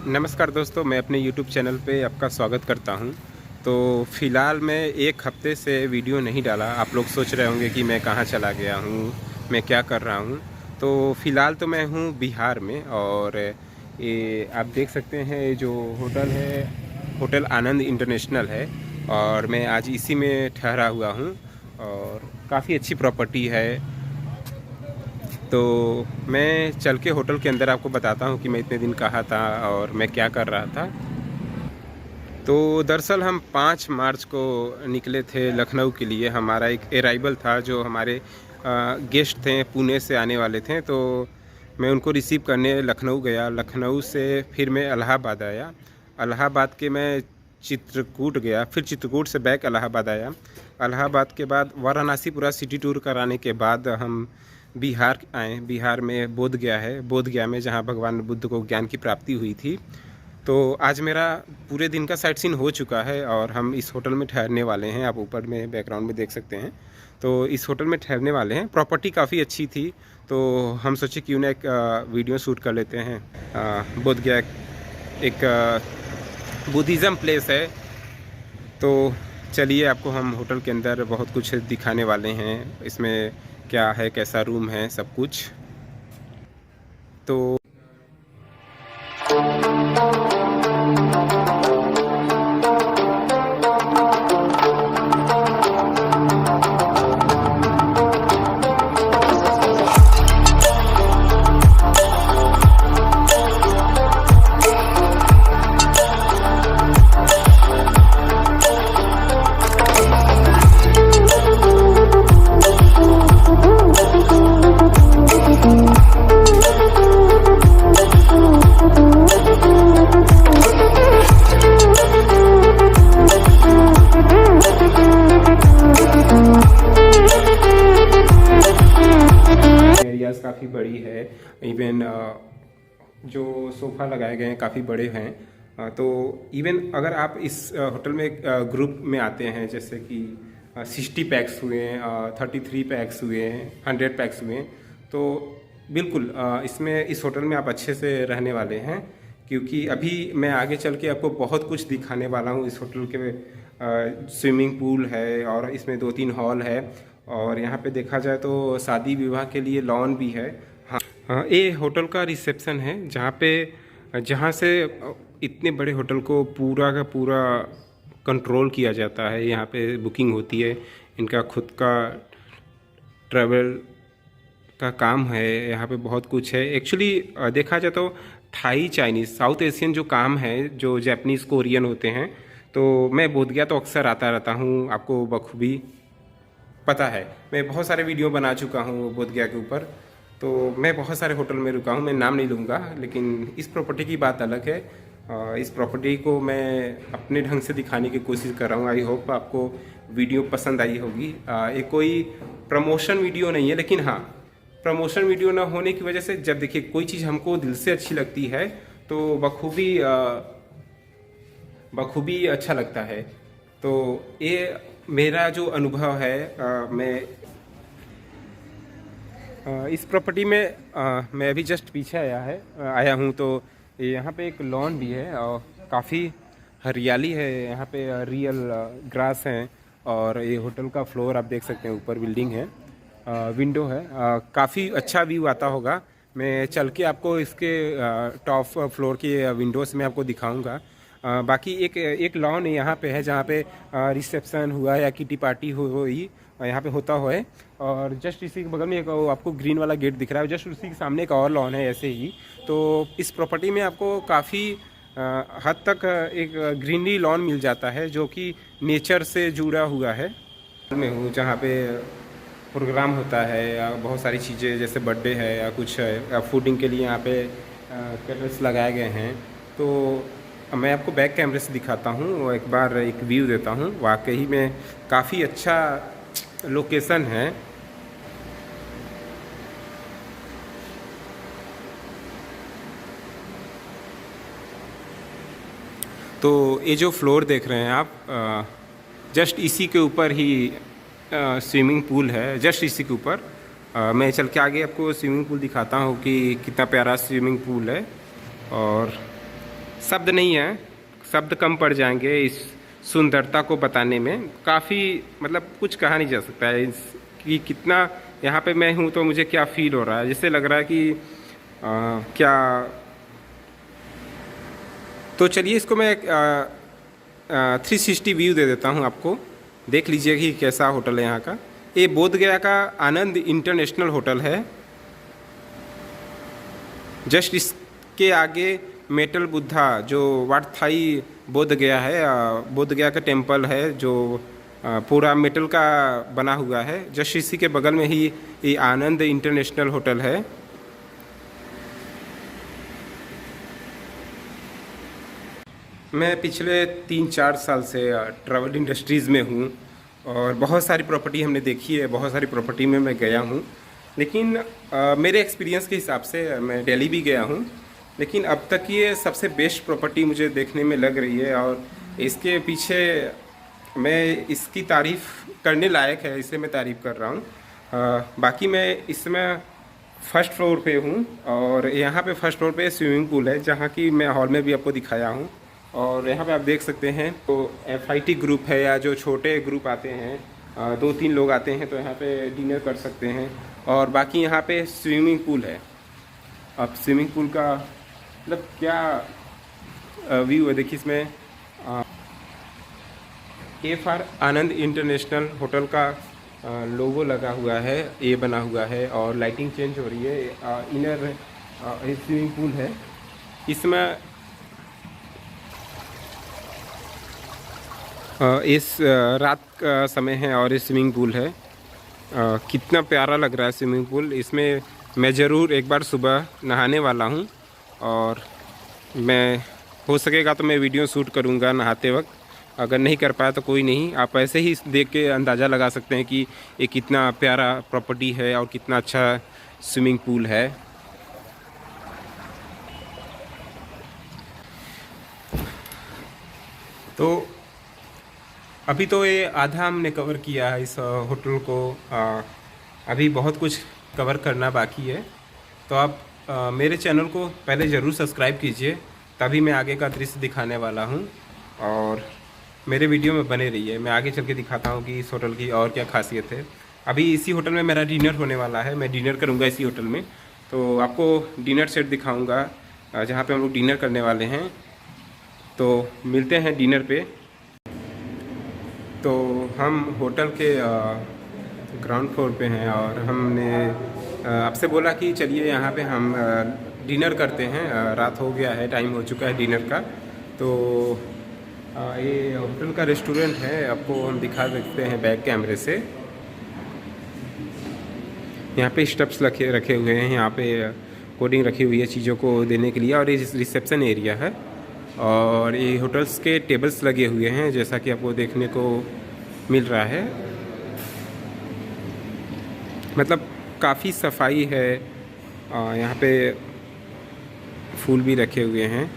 नमस्कार दोस्तों, मैं अपने YouTube चैनल पे आपका स्वागत करता हूं। तो फ़िलहाल मैं एक हफ़्ते से वीडियो नहीं डाला। आप लोग सोच रहे होंगे कि मैं कहाँ चला गया हूं, मैं क्या कर रहा हूं। तो फ़िलहाल तो मैं हूं बिहार में, और ये आप देख सकते हैं, ये जो होटल है, होटल आनंद इंटरनेशनल है, और मैं आज इसी में ठहरा हुआ हूं। और काफ़ी अच्छी प्रॉपर्टी है। तो मैं चल के होटल के अंदर आपको बताता हूँ कि मैं इतने दिन कहाँ था और मैं क्या कर रहा था। तो दरअसल हम 5 मार्च को निकले थे लखनऊ के लिए। हमारा एक अराइवल था, जो हमारे गेस्ट थे, पुणे से आने वाले थे। तो मैं उनको रिसीव करने लखनऊ गया। लखनऊ से फिर मैं इलाहाबाद आया। इलाहाबाद के मैं चित्रकूट गया, फिर चित्रकूट से बैक इलाहाबाद आया। इलाहाबाद के बाद वाराणसी पूरा सिटी टूर कराने के बाद हम बिहार आए। बिहार में बोध गया है, बोध गया में जहाँ भगवान बुद्ध को ज्ञान की प्राप्ति हुई थी। तो आज मेरा पूरे दिन का साइट सीन हो चुका है और हम इस होटल में ठहरने वाले हैं। आप ऊपर में बैकग्राउंड में देख सकते हैं। तो इस होटल में ठहरने वाले हैं। प्रॉपर्टी काफ़ी अच्छी थी, तो हम सोचे क्यों ना एक वीडियो शूट कर लेते हैं। बोध गया एक बुद्धिज़्म प्लेस है। तो चलिए, आपको हम होटल के अंदर बहुत कुछ दिखाने वाले हैं। इसमें क्या है, कैसा रूम है, सब कुछ। तो एरियाज़ काफ़ी बड़ी है। इवन जो सोफ़ा लगाए गए हैं काफ़ी बड़े हैं। तो इवन अगर आप इस होटल में ग्रुप में आते हैं, जैसे कि 60 पैक्स हुए, 33 पैक्स हुए, 100 पैक्स हुए, तो बिल्कुल इसमें इस होटल में आप अच्छे से रहने वाले हैं। क्योंकि अभी मैं आगे चल के आपको बहुत कुछ दिखाने वाला हूँ। इस होटल के स्विमिंग पूल है और इसमें 2-3 हॉल है, और यहाँ पे देखा जाए तो शादी विवाह के लिए लॉन भी है। हाँ, ये होटल का रिसेप्शन है, जहाँ से इतने बड़े होटल को पूरा का पूरा कंट्रोल किया जाता है। यहाँ पे बुकिंग होती है, इनका खुद का ट्रैवल का काम है। यहाँ पे बहुत कुछ है। एक्चुअली देखा जाए तो थाई, चाइनीज़, साउथ एशियन जो काम है, जो जापानीज़ कोरियन होते हैं। तो मैं बोध गया तो अक्सर आता रहता हूँ, आपको बखूबी पता है। मैं बहुत सारे वीडियो बना चुका हूँ बोध गया के ऊपर। तो मैं बहुत सारे होटल में रुका हूँ, मैं नाम नहीं लूँगा, लेकिन इस प्रॉपर्टी की बात अलग है। इस प्रॉपर्टी को मैं अपने ढंग से दिखाने की कोशिश कर रहा हूँ। आई होप आपको वीडियो पसंद आई होगी। ये कोई प्रमोशन वीडियो नहीं है, लेकिन हाँ, प्रमोशन वीडियो ना होने की वजह से जब देखिए कोई चीज़ हमको दिल से अच्छी लगती है तो बखूबी अच्छा लगता है। तो ये मेरा जो अनुभव है, मैं इस प्रॉपर्टी में मैं अभी जस्ट पीछे आया हूँ। तो यहाँ पे एक लॉन भी है और काफ़ी हरियाली है। यहाँ पे रियल ग्रास हैं, और ये होटल का फ्लोर आप देख सकते हैं, ऊपर बिल्डिंग है, विंडो है। काफ़ी अच्छा व्यू आता होगा। मैं चल के आपको इसके टॉप फ्लोर की विंडोज़ में आपको दिखाऊंगा। बाकी एक लॉन यहाँ पे है, जहाँ पे रिसेप्शन हुआ या किटी पार्टी हुई, यहाँ पे होता है। और जस्ट इसी के बगल में एक आपको ग्रीन वाला गेट दिख रहा है, जस्ट उसी के सामने एक और लॉन है ऐसे ही। तो इस प्रॉपर्टी में आपको काफ़ी हद तक एक ग्रीनरी लॉन मिल जाता है, जो कि नेचर से जुड़ा हुआ है। मैं हूँ जहाँ पे प्रोग्राम होता है, या बहुत सारी चीज़ें जैसे बर्थडे है या कुछ है, या फूडिंग के लिए यहाँ पे कैटल्स लगाए गए हैं। तो मैं आपको बैक कैमरे से दिखाता हूँ, एक बार एक व्यू देता हूँ। वाकई में काफ़ी अच्छा लोकेशन है। तो ये जो फ्लोर देख रहे हैं आप, जस्ट इसी के ऊपर ही स्विमिंग पूल है, जस्ट इसी के ऊपर। मैं चल के आगे आपको स्विमिंग पूल दिखाता हूँ कि कितना प्यारा स्विमिंग पूल है। और शब्द नहीं है, शब्द कम पड़ जाएंगे इस सुंदरता को बताने में। काफ़ी मतलब कुछ कहा नहीं जा सकता है कि कितना यहाँ पे मैं हूँ तो मुझे क्या फील हो रहा है। जिससे लग रहा है कि क्या। तो चलिए इसको मैं 360 व्यू दे देता हूँ आपको, देख लीजिए कि कैसा होटल है यहाँ का। ये बोध गया का आनंद इंटरनेशनल होटल है। जस्ट इसके आगे मेटल बुद्धा जो वाट थाई बोध गया है, बोध गया का टेम्पल है जो पूरा मेटल का बना हुआ है। जस्ट इसी के बगल में ही ये आनंद इंटरनेशनल होटल है। मैं पिछले 3-4 साल से ट्रैवल इंडस्ट्रीज़ में हूँ और बहुत सारी प्रॉपर्टी हमने देखी है, बहुत सारी प्रॉपर्टी में मैं गया हूँ। लेकिन मेरे एक्सपीरियंस के हिसाब से मैं दिल्ली भी गया हूँ, लेकिन अब तक ये सबसे बेस्ट प्रॉपर्टी मुझे देखने में लग रही है। और इसके पीछे मैं इसकी तारीफ़ करने लायक है, इसलिए मैं तारीफ़ कर रहा हूँ। बाकी मैं इसमें फर्स्ट फ्लोर पे हूँ और यहाँ पे फर्स्ट फ्लोर पे स्विमिंग पूल है, जहाँ की मैं हॉल में भी आपको दिखाया हूँ। और यहाँ पे आप देख सकते हैं तो FIT ग्रुप है या जो छोटे ग्रुप आते हैं, 2-3 लोग आते हैं तो यहाँ पे डिनर कर सकते हैं। और बाकी यहाँ पे स्विमिंग पूल है। अब स्विमिंग पूल का मतलब क्या व्यू है देखिए। इसमें FR आनंद इंटरनेशनल होटल का लोगो लगा हुआ है, ये बना हुआ है और लाइटिंग चेंज हो रही है। इनर स्विमिंग पूल है। इसमें इस रात का समय है और ये स्विमिंग पूल है। कितना प्यारा लग रहा है स्विमिंग पूल। इसमें मैं ज़रूर एक बार सुबह नहाने वाला हूँ और मैं हो सकेगा तो मैं वीडियो शूट करूँगा नहाते वक्त। अगर नहीं कर पाया तो कोई नहीं, आप ऐसे ही देख के अंदाज़ा लगा सकते हैं कि ये कितना प्यारा प्रॉपर्टी है और कितना अच्छा स्विमिंग पूल है। तो अभी तो ये आधा हमने कवर किया है इस होटल को। अभी बहुत कुछ कवर करना बाकी है। तो आप मेरे चैनल को पहले ज़रूर सब्सक्राइब कीजिए, तभी मैं आगे का दृश्य दिखाने वाला हूँ। और मेरे वीडियो में बने रहिए, मैं आगे चल के दिखाता हूँ कि इस होटल की और क्या खासियत है। अभी इसी होटल में मेरा डिनर होने वाला है, मैं डिनर करूँगा इसी होटल में। तो आपको डिनर सेट दिखाऊँगा जहाँ पे हम लोग डिनर करने वाले हैं। तो मिलते हैं डिनर पे। तो हम होटल के ग्राउंड फ्लोर पे हैं और हमने आपसे बोला कि चलिए यहाँ पे हम डिनर करते हैं। रात हो गया है, टाइम हो चुका है डिनर का। तो ये होटल का रेस्टोरेंट है, आपको हम दिखा सकते हैं बैक कैमरे से। यहाँ पे स्टफ्स रखे हुए हैं, यहाँ पे कोडिंग रखी हुई है चीज़ों को देने के लिए। और ये रिसेप्शन एरिया है और ये होटल्स के टेबल्स लगे हुए हैं जैसा कि आपको देखने को मिल रहा है। मतलब काफ़ी सफाई है। यहाँ पे फूल भी रखे हुए हैं।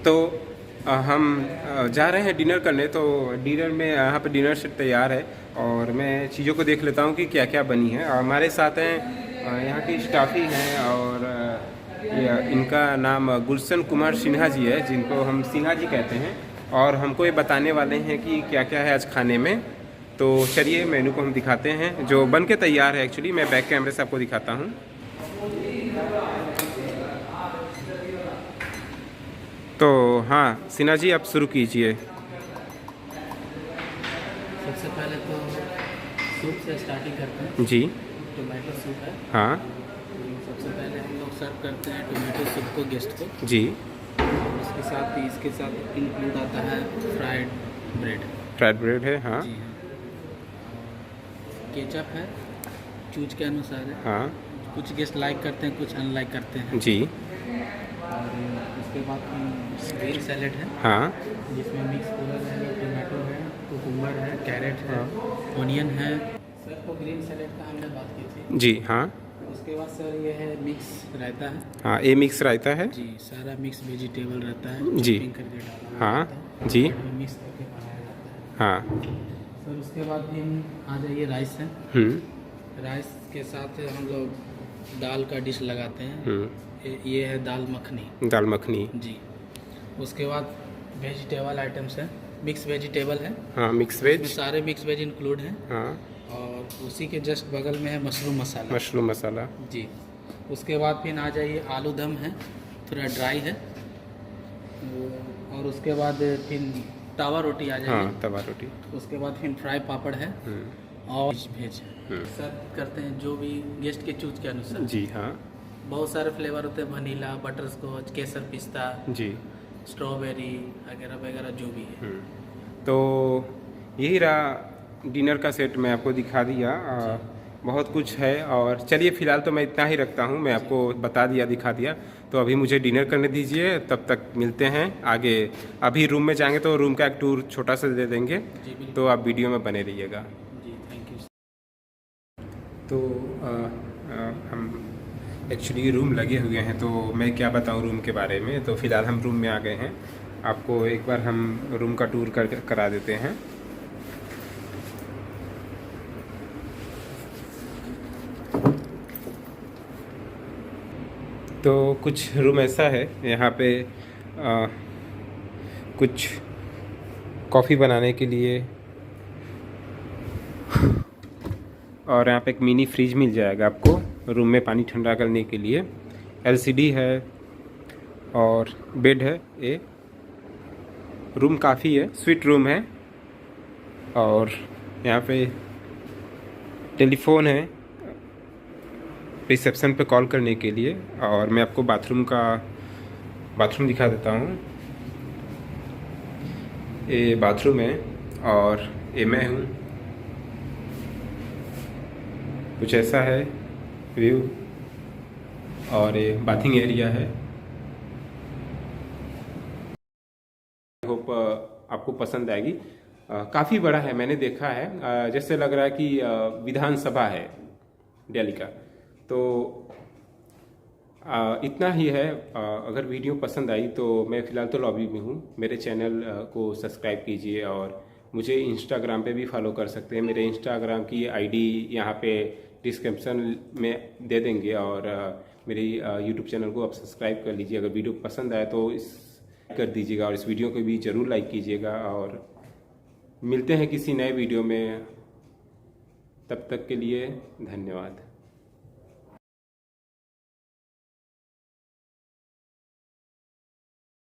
तो हम जा रहे हैं डिनर करने। तो डिनर में यहाँ पे डिनर सेट तैयार है और मैं चीज़ों को देख लेता हूँ कि क्या क्या बनी है। हमारे साथ हैं यहाँ की स्टाफी हैं और इनका नाम गुलशन कुमार सिन्हा जी है, जिनको हम सिन्हा जी कहते हैं। और हमको ये बताने वाले हैं कि क्या क्या है आज खाने में। तो चलिए मेनू को हम दिखाते हैं जो बन के तैयार है। एक्चुअली मैं बैक कैमरे से आपको दिखाता हूँ। तो हाँ सिन्हा जी आप शुरू कीजिए। सबसे पहले तो सूप से स्टार्टिंग करते हैं जी। टोमेटो सूप है। हाँ सबसे पहले हम लोग सर्व करते हैं टोमेटो सूप को गेस्ट को जी। इसके साथ इंक्लूड आता है फ्राइड ब्रेड। फ्राइड ब्रेड है हाँ। जी हाँ। केचप है, चूज के अनुसार है। हाँ कुछ गेस्ट लाइक करते हैं, कुछ अनलाइक करते हैं जी। और इसके बाद ग्रीन सैलेड है हाँ जिसमें मिक्स पूरा रहेगा, टोमेटो है, कुकुम्बर है, कैरेट है, ऑनियन है। सर तो ग्रीन सैलेड का हमने बात की थी। जी हाँ। उसके बाद सर ये है मिक्स रायता है। हाँ, ये मिक्स रायता है। जी, सारा मिक्स वेजिटेबल रहता है, जी चॉपिंग करके डाला हुआ हाँ। रहता है, जी और मिक्स करके बनाया जाता है। हाँ। सर उसके बाद फिर आ जाइए राइस है। राइस के साथ हम लोग दाल का डिश लगाते हैं। ये है दाल मखनी। दाल मखनी। जी। उसके बाद वेजिटेबल आइटम्स है, मिक्स वेजिटेबल है। हाँ, मिक्स इसमें वेज। सारे मिक्स वेज इंक्लूड हैं। हाँ। और उसी के जस्ट बगल में है मशरूम मसाला। मशरूम मसाला। जी। उसके बाद फिर आ जाइए आलू दम है, थोड़ा ड्राई है। और उसके बाद फिर तवा रोटी आ जाएगी। हाँ, तवा रोटी। उसके बाद फिर फ्राई पापड़ है और भेज है। सर्व करते हैं जो भी गेस्ट के चूज के अनुसार। जी हाँ। बहुत सारे फ्लेवर होते हैं, वनीला, बटर स्कॉच, केसर पिस्ता, जी। स्ट्रॉबेरी वगैरह वगैरह जो भी है। तो यही रहा डिनर का सेट, मैं आपको दिखा दिया। बहुत कुछ है। और चलिए फ़िलहाल तो मैं इतना ही रखता हूँ, मैं आपको बता दिया, दिखा दिया। तो अभी मुझे डिनर करने दीजिए, तब तक मिलते हैं आगे। अभी रूम में जाएंगे तो रूम का एक टूर छोटा सा दे देंगे, तो आप वीडियो में बने रहिएगा। जी, थैंक यू। तो हम एक्चुअली रूम लगे हुए हैं, तो मैं क्या बताऊं रूम के बारे में। तो फ़िलहाल हम रूम में आ गए हैं, आपको एक बार हम रूम का टूर करा देते हैं। तो कुछ रूम ऐसा है, यहाँ पे कुछ कॉफ़ी बनाने के लिए, और यहाँ पे एक मिनी फ्रिज मिल जाएगा आपको रूम में पानी ठंडा करने के लिए। एलसीडी है और बेड है। ये रूम काफ़ी है, स्वीट रूम है। और यहाँ पे टेलीफोन है रिसेप्शन पे कॉल करने के लिए। और मैं आपको बाथरूम दिखा देता हूँ। ये बाथरूम है और ये मैं हूँ। कुछ ऐसा है व्यू, और ये बाथिंग एरिया है। होप आपको पसंद आएगी। काफ़ी बड़ा है, मैंने देखा है, जैसे लग रहा है कि विधानसभा है दिल्ली का। तो इतना ही है। अगर वीडियो पसंद आई तो मैं फ़िलहाल तो लॉबी में हूँ। मेरे चैनल को सब्सक्राइब कीजिए और मुझे इंस्टाग्राम पे भी फॉलो कर सकते हैं। मेरे इंस्टाग्राम की आईडी यहाँ पे डिस्क्रिप्शन में दे देंगे। और मेरी यूट्यूब चैनल को आप सब्सक्राइब कर लीजिए। अगर वीडियो पसंद आए तो कर दीजिएगा, और इस वीडियो को भी ज़रूर लाइक कीजिएगा। और मिलते हैं किसी नए वीडियो में, तब तक के लिए धन्यवाद।